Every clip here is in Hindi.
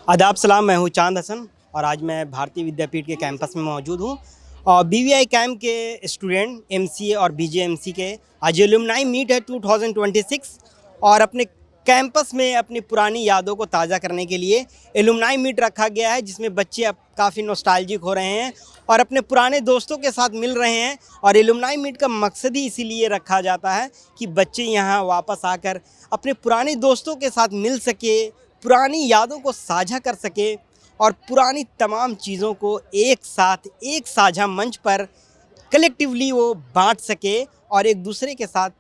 आदाब सलाम, मैं हूँ चांद हसन और आज मैं भारतीय विद्यापीठ के कैंपस में मौजूद हूँ और बीवीआई कैंप के स्टूडेंट एमसीए और बीजेएमसी के आज एलुमनाई मीट है 2026 और अपने कैंपस में अपनी पुरानी यादों को ताज़ा करने के लिए एलुमनाई मीट रखा गया है, जिसमें बच्चे अब काफ़ी नॉस्टैल्जिक हो रहे हैं और अपने पुराने दोस्तों के साथ मिल रहे हैं। और एलुमनाई मीट का मकसद ही इसीलिए रखा जाता है कि बच्चे यहाँ वापस आकर अपने पुराने दोस्तों के साथ मिल सके, पुरानी यादों को साझा कर सके और पुरानी तमाम चीज़ों को एक साथ एक साझा मंच पर कलेक्टिवली वो बांट सके और एक दूसरे के साथ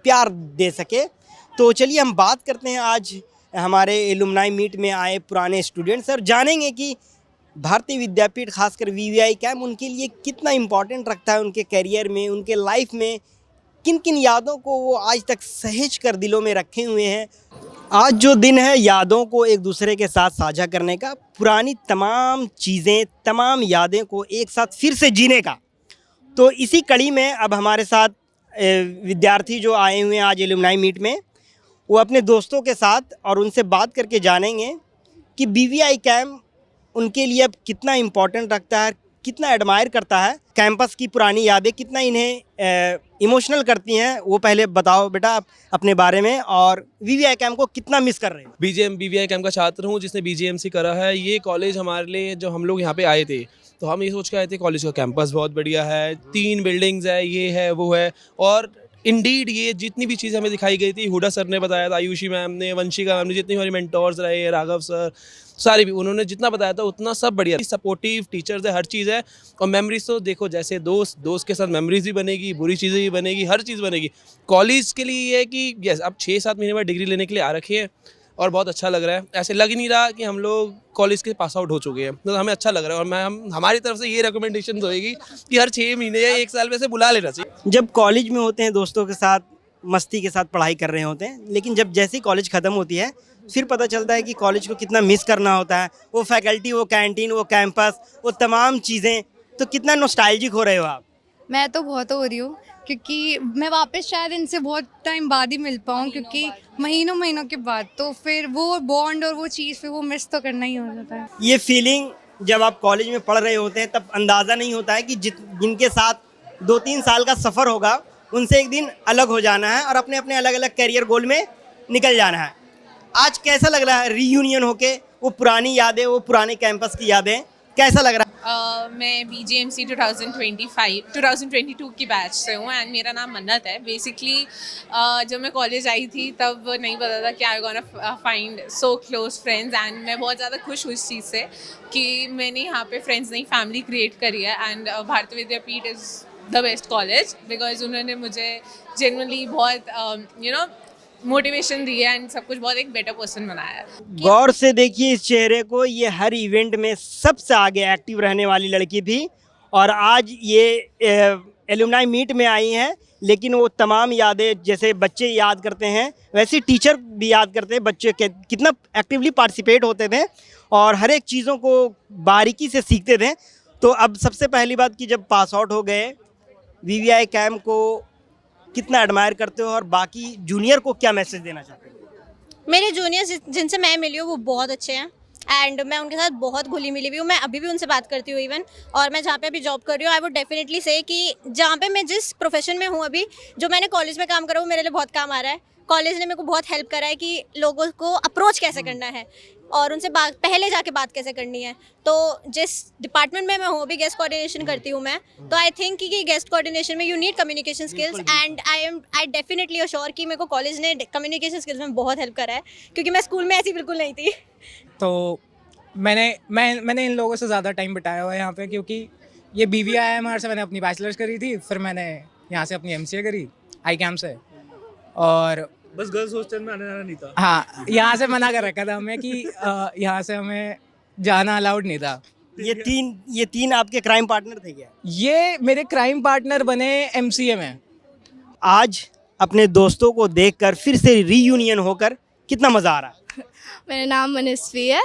प्यार दे सके। तो चलिए हम बात करते हैं आज हमारे एलुमनाई मीट में आए पुराने स्टूडेंट्स और जानेंगे कि भारतीय विद्यापीठ खासकर वीवीआई कैंप उनके लिए कितना इम्पोर्टेंट रखता है, उनके करियर में, उनके लाइफ में किन किन यादों को वो आज तक सहेज कर दिलों में रखे हुए हैं। आज जो दिन है यादों को एक दूसरे के साथ साझा करने का, पुरानी तमाम चीज़ें, तमाम यादें को एक साथ फिर से जीने का। तो इसी कड़ी में अब हमारे साथ विद्यार्थी जो आए हुए हैं आज एलुमनाई मीट में, वो अपने दोस्तों के साथ और उनसे बात करके जानेंगे कि बीवीआई कैंप उनके लिए अब कितना इम्पोर्टेंट रखता है, कितना एडमायर करता है, कैंपस की पुरानी यादें कितना इन्हें इमोशनल करती हैं। वो पहले बताओ बेटा आप अपने बारे में और वीवीआई कैंप को कितना मिस कर रहे हो। बीवीआई कैंप का छात्र हूँ जिसने बीजेएमसी करा है। ये कॉलेज हमारे लिए, जब हम लोग यहाँ पे आए थे तो हम ये सोच के आए थे कॉलेज का कैंपस बहुत बढ़िया है, 3 बिल्डिंग्स है, ये है वो है। और इंडीड ये जितनी भी चीज़ें हमें दिखाई गई थी, हुडा सर ने बताया था, आयुषी मैम ने, वंशिका मैम ने, जितनी हमारी मेंटोर्स रहे, राघव सर, सारी भी उन्होंने जितना बताया था उतना सब बढ़िया, सपोर्टिव टीचर्स है, हर चीज़ है। और मेमोरीज तो देखो, जैसे दोस्त के साथ मेमोरीज भी बनेगी, बुरी चीज़ें भी बनेगी, हर चीज़ बनेगी। कॉलेज के लिए ये है कि यस, अब 6-7 महीने बाद डिग्री लेने के लिए आ रखे हैं और बहुत अच्छा लग रहा है। ऐसे लग नहीं रहा कि हम लोग कॉलेज के पास आउट हो चुके हैं, तो हमें अच्छा लग रहा है। और हमारी तरफ से ये रिकमेंडेशन होएगी कि हर 6 महीने या 1 साल में से बुला लेना चाहिए। जब कॉलेज में होते हैं दोस्तों के साथ मस्ती के साथ पढ़ाई कर रहे होते हैं, लेकिन जब जैसे ही कॉलेज ख़त्म होती है फिर पता चलता है कि कॉलेज को कितना मिस करना होता है। वो फैकल्टी, वो कैंटीन, वो कैंपस, वो तमाम चीज़ें। तो कितना नॉस्टैल्जिक हो रहे हो आप? मैं तो बहुत हो रही हूँ क्योंकि मैं वापस शायद इनसे बहुत टाइम बाद ही मिल पाऊँ, क्योंकि महीनों के बाद तो फिर वो बॉन्ड और वो चीज़ फिर वो मिस तो करना ही हो जाता है। ये फीलिंग जब आप कॉलेज में पढ़ रहे होते हैं तब अंदाज़ा नहीं होता है कि जिनके साथ 2-3 साल का सफ़र होगा उनसे एक दिन अलग हो जाना है और अपने अपने अलग अलग करियर गोल में निकल जाना है। आज कैसा लग रहा है रीयूनियन होके, वो पुरानी यादें, वो पुराने कैंपस की यादें, कैसा लग रहा है? मैं बीजेएमसी 2022 की बैच से हूँ एंड मेरा नाम मन्नत है। बेसिकली जब मैं कॉलेज आई थी तब नहीं पता था कि I gonna find so close friends, and मैं बहुत ज़्यादा खुश हूँ इस चीज़ से कि मैंने यहाँ पे फ्रेंड्स नहीं, फैमिली क्रिएट करी है। And Bharati Vidyapeeth is the best college because उन्होंने मुझे जेन्युइनली बहुत मोटिवेशन दी है एंड सब कुछ, बहुत एक बेटर पर्सन बनाया है। गौर से देखिए इस चेहरे को, ये हर इवेंट में सबसे आगे एक्टिव रहने वाली लड़की थी और आज ये एलुमनाई मीट में आई हैं। लेकिन वो तमाम यादें जैसे बच्चे याद करते हैं वैसे टीचर भी याद करते हैं। बच्चे कितना एक्टिवली पार्टिसिपेट होते थे और हर एक चीज़ों को बारीकी से सीखते थे। तो अब सबसे पहली बात कि जब पास आउट हो गए, वीवीआई कैंप को कितना एडमायर करते हो और बाकी जूनियर को क्या मैसेज देना चाहते हो? मेरे जूनियर्स जिनसे मैं मिली हूँ वो बहुत अच्छे हैं एंड मैं उनके साथ बहुत घुली मिली हुई हूँ। मैं अभी भी उनसे बात करती हूँ इवन, और मैं जहाँ पे अभी जॉब कर रही हूँ आई वुड डेफिनेटली से कि जहाँ पे मैं जिस प्रोफेशन में हूँ अभी, जो मैंने कॉलेज में काम करा वो मेरे लिए बहुत काम आ रहा है। कॉलेज ने मेरे को बहुत हेल्प करा है कि लोगों को अप्रोच कैसे करना है और उनसे पहले जाके बात कैसे करनी है। तो जिस डिपार्टमेंट में मैं हूँ अभी, गेस्ट कोऑर्डिनेशन करती हूँ मैं, तो आई थिंक कि गेस्ट कोऑर्डिनेशन में you need communication skills and I definitely assure कि मेरे को कॉलेज ने कम्युनिकेशन स्किल्स में बहुत हेल्प करा है, क्योंकि मैं स्कूल में ऐसी बिल्कुल नहीं थी। तो मैंने इन लोगों से ज़्यादा टाइम बिताया हुआ है यहाँ पे, क्योंकि ये BVIMR से मैंने अपनी बैचलर्स करी थी, फिर मैंने यहाँ से अपनी MCA करी आई कैंप से। और बस गर्ल्स हॉस्टल में आने जाना नहीं था। हाँ, यहाँ से मना कर रखा था हमें कि यहाँ से हमें जाना अलाउड नहीं था। ये तीन आपके क्राइम पार्टनर थे क्या? ये मेरे क्राइम पार्टनर बने MCA में। आज अपने दोस्तों को देखकर फिर से रीयूनियन होकर कितना मज़ा आ रहा है? मेरा नाम मनस्वी है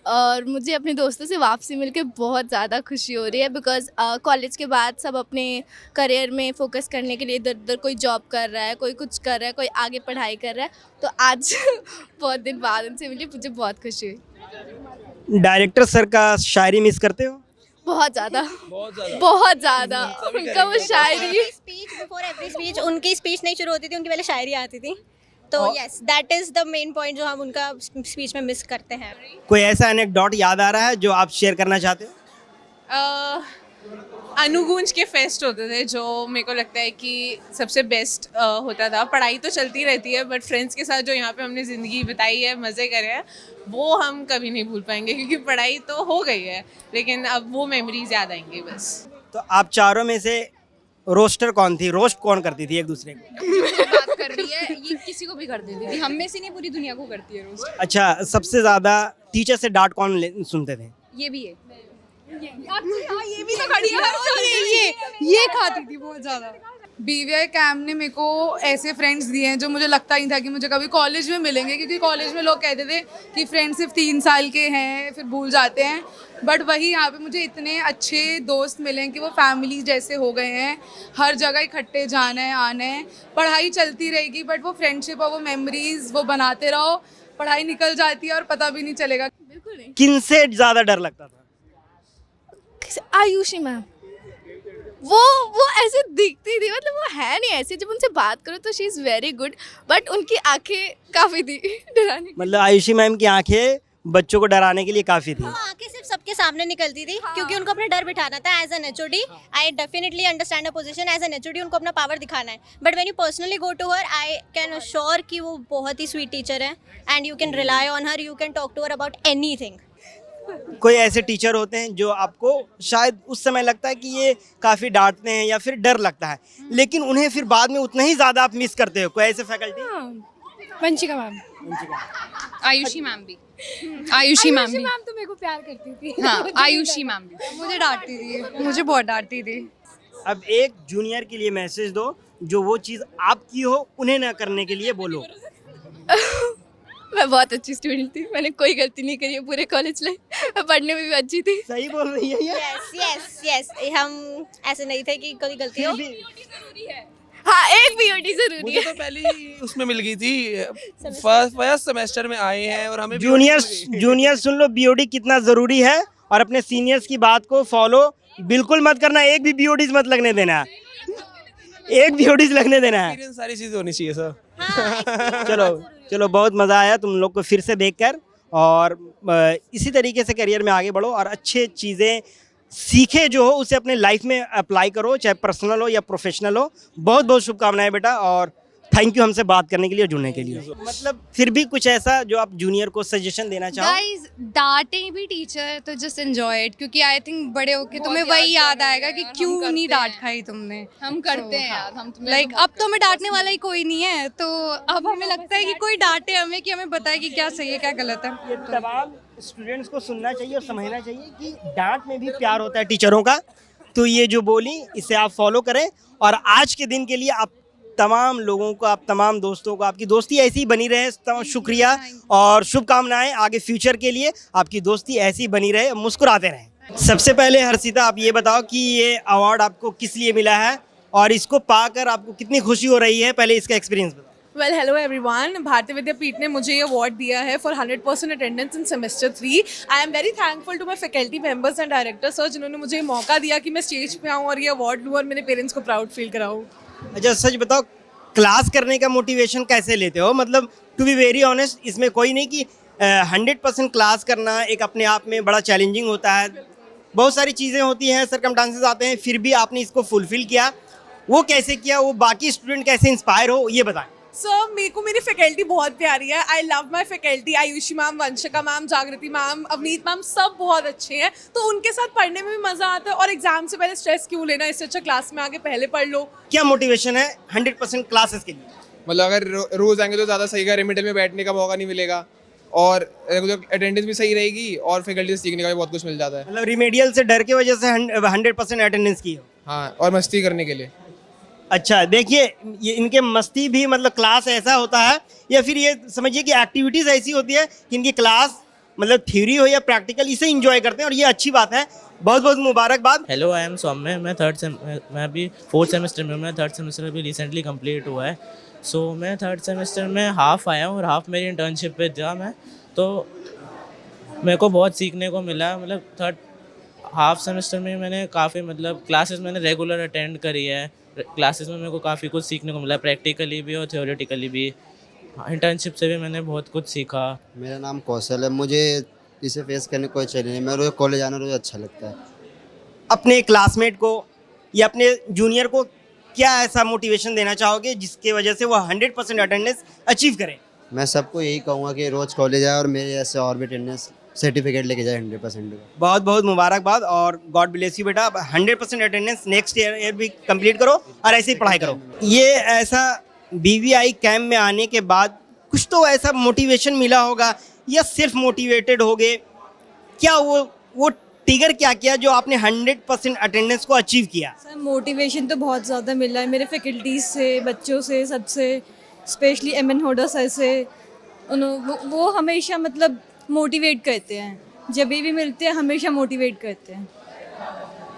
और मुझे अपने दोस्तों से वापसी मिलकर बहुत ज़्यादा खुशी हो रही है बिकॉज़ कॉलेज के बाद सब अपने करियर में फ़ोकस करने के लिए इधर उधर, कोई जॉब कर रहा है, कोई कुछ कर रहा है, कोई आगे पढ़ाई कर रहा है। तो आज बहुत दिन बाद उनसे मिली, मुझे बहुत खुशी हुई। डायरेक्टर सर का शायरी मिस करते हो? बहुत ज़्यादा, बहुत ज़्यादा। बहुत ज़्यादा। उनका वो शायरी, स्पीच बिफोर एवरी स्पीच, उनकी स्पीच नहीं शुरू होती थी, उनकी पहले शायरी आती थी। तो yes, that is the main point जो हम उनका स्पीच में मिस करते हैं। कोई ऐसा एनेक्डोट याद आ रहा है जो आप शेयर करना चाहते हो? अनुगूंज के फेस्ट होते थे जो मेरे को लगता है कि सबसे बेस्ट होता था। पढ़ाई तो चलती रहती है बट फ्रेंड्स के साथ जो यहाँ पे हमने ज़िंदगी बिताई है, मज़े करे हैं, वो हम कभी नहीं भूल पाएंगे क्योंकि पढ़ाई तो हो गई है लेकिन अब वो मेमोरीज याद आएंगी बस। तो आप चारों में से रोस्टर कौन थी? रोस्ट कौन करती थी एक दूसरे को? बात कर रही है, ये किसी को भी कर देती थी, हम में से नहीं पूरी दुनिया को करती है रोस्ट। अच्छा, सबसे ज़्यादा टीचर से डांट कौन सुनते थे? ये भी है, ये भी तो खड़ी है और ये खाती थी बहुत ज़्यादा। BVI कैम्प ने मेरे को ऐसे फ्रेंड्स दिए हैं जो मुझे लगता ही था कि मुझे कभी कॉलेज में मिलेंगे, क्योंकि कॉलेज में लोग कहते थे कि फ्रेंड्स सिर्फ 3 साल के हैं फिर भूल जाते हैं, बट वही यहाँ पे मुझे इतने अच्छे दोस्त मिले हैं कि वो फैमिली जैसे हो गए हैं। हर जगह इकट्ठे जाना है, आना है, पढ़ाई चलती रहेगी बट वो फ्रेंडशिप और वो मेमोरीज वो बनाते रहो। पढ़ाई निकल जाती है और पता भी नहीं चलेगा। बिल्कुल नहीं। किनसे ज़्यादा डर लगता था? आयुषी मैम, वो ऐसे दिखती थी, मतलब वो है नहीं ऐसे, जब उनसे बात करो तो she is very good, but उनकी आंखें काफ़ी थी डराने। मतलब आयुषी मैम की आंखें बच्चों को डराने के लिए काफ़ी थी। वो आंखें सिर्फ सबके सामने निकलती थी क्योंकि उनको अपना डर बिठाना था। As an HOD I definitely understand a position, as an HOD उनको अपना पावर दिखाना है, but when you personally go to her I can assure कि वो बहुत ही स्वीट टीचर है and you can rely on her, you can talk to her about anything. कोई ऐसे टीचर होते हैं जो आपको शायद उस समय लगता है कि ये काफ़ी डांटते हैं या फिर डर लगता है, लेकिन उन्हें फिर बाद में उतना ही ज़्यादा आप मिस करते हो? कोई ऐसे faculty? Vanshika ma'am, Ayushi ma'am भी, आयुषी मैम भी, मैम तो मेरे को प्यार करती थी। हाँ आयुषी मैम भी मुझे डांटती थी, मुझे बहुत डांटती थी। अब एक जूनियर के लिए मैसेज दो जो वो चीज़ आपकी हो उन्हें ना करने के लिए बोलो। मैं बहुत अच्छी स्टूडेंट थी, मैंने कोई गलती नहीं करी है पूरे कॉलेज में, मैं पढ़ने में भी अच्छी थी। सही बोल रही है ये? यस यस यस, हम ऐसे नहीं थे कि कोई गलती हो। हाँ, एक BOD जरूरी मुझे है। तो पहले ही उसमें मिल गई थी, फर्स्ट सेमेस्टर में आए हैं और हमें जूनियर सुन लो, BOD कितना ज़रूरी है और अपने सीनियर्स की बात को फॉलो बिल्कुल मत करना। एक भी BOD मत लगने देना, एक BOD लगने देना है। एक्सपीरियंस सारी चीज़ें होनी चाहिए सर। चलो बहुत मज़ा आया तुम लोग को फिर से देखकर, और इसी तरीके से करियर में आगे बढ़ो और अच्छे चीज़ें सीखे जो हो उसे अपने लाइफ में अप्लाई करो, चाहे पर्सनल हो या प्रोफेशनल हो। बहुत बहुत शुभकामनाएं बेटा, और थैंक यू हमसे बात करने के लिए, जुड़ने के लिए। मतलब फिर भी कुछ ऐसा जो आप जूनियर को सजेशन देना चाहो? गाइस, डांटे भी टीचर तो जस्ट एंजॉय इट, क्योंकि आई थिंक बड़े होके तुम्हें वही याद आएगा कि क्यों नहीं डांट खाई तुमने। हम करते हैं यार, हम लाइक अब तो हमें डांटने वाला ही कोई नहीं है, तो अब हमें लगता है कि कोई डांटे हमें, कि हमें बताए कि क्या सही है क्या गलत है। ये तमाम स्टूडेंट्स को सुनना चाहिए और समझना चाहिए कि डांट में भी प्यार होता है टीचरों का। तो ये जो बोली इसे आप फॉलो करें, और आज के दिन के लिए आप तमाम लोगों को, आप तमाम दोस्तों को, आपकी दोस्ती ऐसी ही बनी रहे। शुक्रिया और शुभकामनाएं आगे फ्यूचर के लिए, आपकी दोस्ती ऐसी ही बनी रहे, मुस्कुराते रहें। सबसे पहले हर्षिता, आप ये बताओ कि ये अवार्ड आपको किस लिए मिला है और इसको पाकर आपको कितनी खुशी हो रही है? पहले इसका एक्सपीरियंस बताओ। वेल हेलो एवरीवन, भारतीय विद्यापीठ ने मुझे ये अवार्ड दिया है for 100% attendance in semester 3। I am very thankful to my faculty members and director sir, जिन्होंने मुझे मौका दिया कि मैं स्टेज पे आऊँ और ये अवार्ड लूँ और मेरे पेरेंट्स को प्राउड फील कराऊँ। अच्छा, सच बताओ, क्लास करने का मोटिवेशन कैसे लेते हो? मतलब टू बी वेरी ऑनेस्ट, इसमें कोई नहीं कि 100% क्लास करना एक अपने आप में बड़ा चैलेंजिंग होता है। बहुत सारी चीज़ें होती हैं, सरकमस्टांसेस आते हैं, फिर भी आपने इसको फुलफिल किया। वो कैसे किया? वो बाकी स्टूडेंट कैसे इंस्पायर हो, ये बताएं। सर, मेरे को मेरी फैकल्टी बहुत प्यारी है। I love my faculty. Ayushi ma'am, Vanshika ma'am, जागृति मैम, अवनीत मैम, सब बहुत अच्छे हैं। तो उनके साथ पढ़ने में भी मज़ा आता है, और एग्जाम से पहले स्ट्रेस क्यों लेना, इससे अच्छा क्लास में आके पहले पढ़ लो। क्या मोटिवेशन है 100% क्लासेस के लिए? मतलब अगर रोज़ आएंगे तो ज़्यादा सही है, रेमिडल में बैठने का मौका नहीं मिलेगा और अटेंडेंस भी सही रहेगी और फैकल्टी से सीखने का भी बहुत कुछ मिल जाता है। मतलब रिमेडियल से डर के वजह से 100% अटेंडेंस की हो? हाँ, और मस्ती करने के लिए। अच्छा, देखिए, ये इनके मस्ती भी, मतलब क्लास ऐसा होता है, या फिर ये समझिए कि एक्टिविटीज़ ऐसी होती है कि इनकी क्लास मतलब थ्योरी हो या प्रैक्टिकल, इसे एंजॉय करते हैं, और ये अच्छी बात है। बहुत बहुत मुबारकबाद। हेलो, आई एम सौम्य। मैं मैं अभी 4th सेमेस्टर में हूँ। मेरा 3rd सेमेस्टर अभी रिसेंटली कंप्लीट हुआ है। सो मैं 3rd सेमेस्टर में हाफ आया हूँ और हाफ मेरी इंटर्नशिप पे था मैं। तो मेरे को बहुत सीखने को मिला। मतलब थर्ड हाफ सेमेस्टर में मैंने काफ़ी मतलब क्लासेस मैंने रेगुलर अटेंड करी है। क्लासेस में मेरे को काफ़ी कुछ सीखने को मिला, प्रैक्टिकली भी और थ्योरेटिकली भी। इंटर्नशिप से भी मैंने बहुत कुछ सीखा। मेरा नाम कौशल है। मुझे इसे फेस करने कोई चैलेंज नहीं, मेरे कॉलेज आना रोज अच्छा लगता है। अपने क्लासमेट को या अपने जूनियर को क्या ऐसा मोटिवेशन देना चाहोगे जिसके वजह से वो 100% अटेंडेंस अचीव करे? मैं सबको यही कहूँगा कि रोज़ कॉलेज आए और मेरे ऐसे और भी अटेंडेंस सर्टिफिकेट लेके जाए 100% का। बहुत बहुत मुबारकबाद और गॉड ब्लेस यू बेटा। 100% अटेंडेंस नेक्स्ट ईयर भी कंप्लीट करो और ऐसे ही पढ़ाई करो। ये ऐसा BVI कैंप में आने के बाद कुछ तो ऐसा मोटिवेशन मिला होगा या सिर्फ मोटिवेटेड हो गए? क्या वो ट्रिगर क्या किया जो आपने 100% अटेंडेंस को अचीव किया? सर मोटिवेशन तो बहुत ज़्यादा मिल रहा है मेरे फैकल्टीज से, बच्चों से, सबसे, स्पेशली MN होडा सर से। वो हमेशा मतलब मोटिवेट करते हैं, जब भी मिलते हैं हमेशा मोटिवेट करते हैं।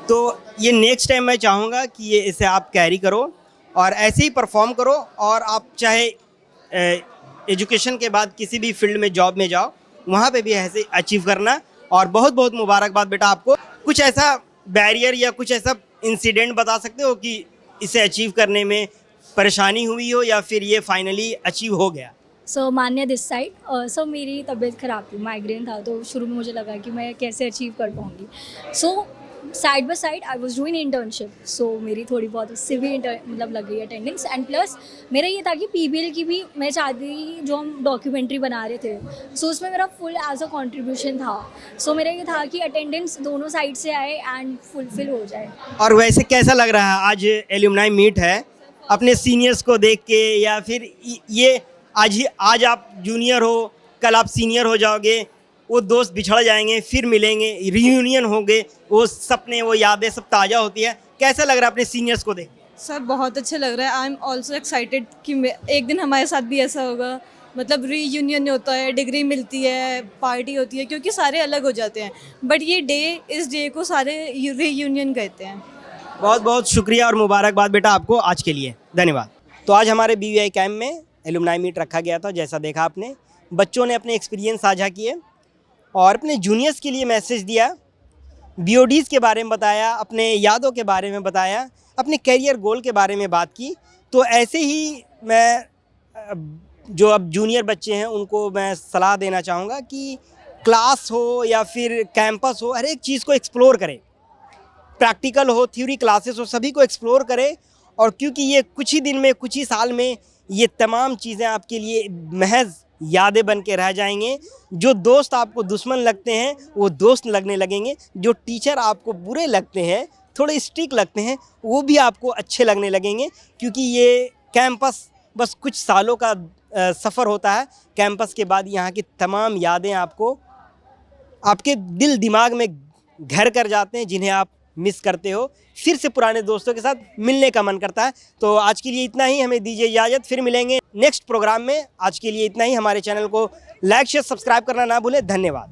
तो ये नेक्स्ट टाइम मैं चाहूँगा कि ये इसे आप कैरी करो और ऐसे ही परफॉर्म करो और आप चाहे एजुकेशन के बाद किसी भी फील्ड में जॉब में जाओ, वहाँ पे भी ऐसे अचीव करना। और बहुत बहुत मुबारकबाद बेटा आपको। कुछ ऐसा बैरियर या कुछ ऐसा इंसिडेंट बता सकते हो कि इसे अचीव करने में परेशानी हुई हो या फिर ये फाइनली अचीव हो गया? सो मान्या दिस साइड। सो मेरी तबीयत ख़राब थी, माइग्रेन था, तो शुरू में मुझे लगा कि मैं कैसे अचीव कर पाऊँगी। So side by side I was doing internship. So मेरी थोड़ी बहुत सिविल मतलब लग गई अटेंडेंस। एंड प्लस मेरा ये था कि PBL की भी मैं चाहती, जो हम डॉक्यूमेंट्री बना रहे थे, सो उसमें मेरा फुल एज अ कंट्रीब्यूशन था। सो मेरा ये था कि अटेंडेंस दोनों साइड से आए एंड फुलफिल हो जाए। और वैसे कैसा लग रहा है आज एल्यूमनाई मीट है, अपने सीनियर्स को देख के, या फिर ये आज आप जूनियर हो, कल आप सीनियर हो जाओगे, वो दोस्त बिछड़ जाएंगे, फिर मिलेंगे, रियूनियन होंगे, वो सपने, वो यादें सब ताज़ा होती है। कैसा लग रहा है अपने सीनियर्स को देख के? सर बहुत अच्छा लग रहा है। आई एम ऑल्सो एक्साइटेड कि एक दिन हमारे साथ भी ऐसा होगा, मतलब रीयूनियन होता है, डिग्री मिलती है, पार्टी होती है, क्योंकि सारे अलग हो जाते हैं, बट ये डे, इस डे को सारे रीयूनियन कहते हैं। बहुत बहुत शुक्रिया और मुबारकबाद बेटा आपको आज के लिए। धन्यवाद। तो आज हमारे BVI कैंप में एलुमनाई मीट रखा गया था। जैसा देखा आपने, बच्चों ने अपने एक्सपीरियंस साझा किए और अपने जूनियर्स के लिए मैसेज दिया, BODs के बारे में बताया, अपने यादों के बारे में बताया, अपने कैरियर गोल के बारे में बात की। तो ऐसे ही मैं जो अब जूनियर बच्चे हैं उनको मैं सलाह देना चाहूँगा कि क्लास हो या फिर कैंपस हो, हर एक चीज़ को एक्सप्लोर करें। प्रैक्टिकल हो, थ्योरी क्लासेस हो, सभी को एक्सप्लोर करें। और क्योंकि ये कुछ ही दिन में, कुछ ही साल में ये तमाम चीज़ें आपके लिए महज यादें बन के रह जाएंगे। जो दोस्त आपको दुश्मन लगते हैं वो दोस्त लगने लगेंगे, जो टीचर आपको बुरे लगते हैं, थोड़े स्ट्रिक्ट लगते हैं, वो भी आपको अच्छे लगने लगेंगे। क्योंकि ये कैंपस बस कुछ सालों का सफ़र होता है। कैंपस के बाद यहाँ की तमाम यादें आपको आपके दिल दिमाग में घर कर जाते हैं, जिन्हें आप मिस करते हो। फिर से पुराने दोस्तों के साथ मिलने का मन करता है। तो आज के लिए इतना ही, हमें दीजिए इजाज़त, फिर मिलेंगे नेक्स्ट प्रोग्राम में। आज के लिए इतना ही। हमारे चैनल को लाइक शेयर सब्सक्राइब करना ना भूलें। धन्यवाद।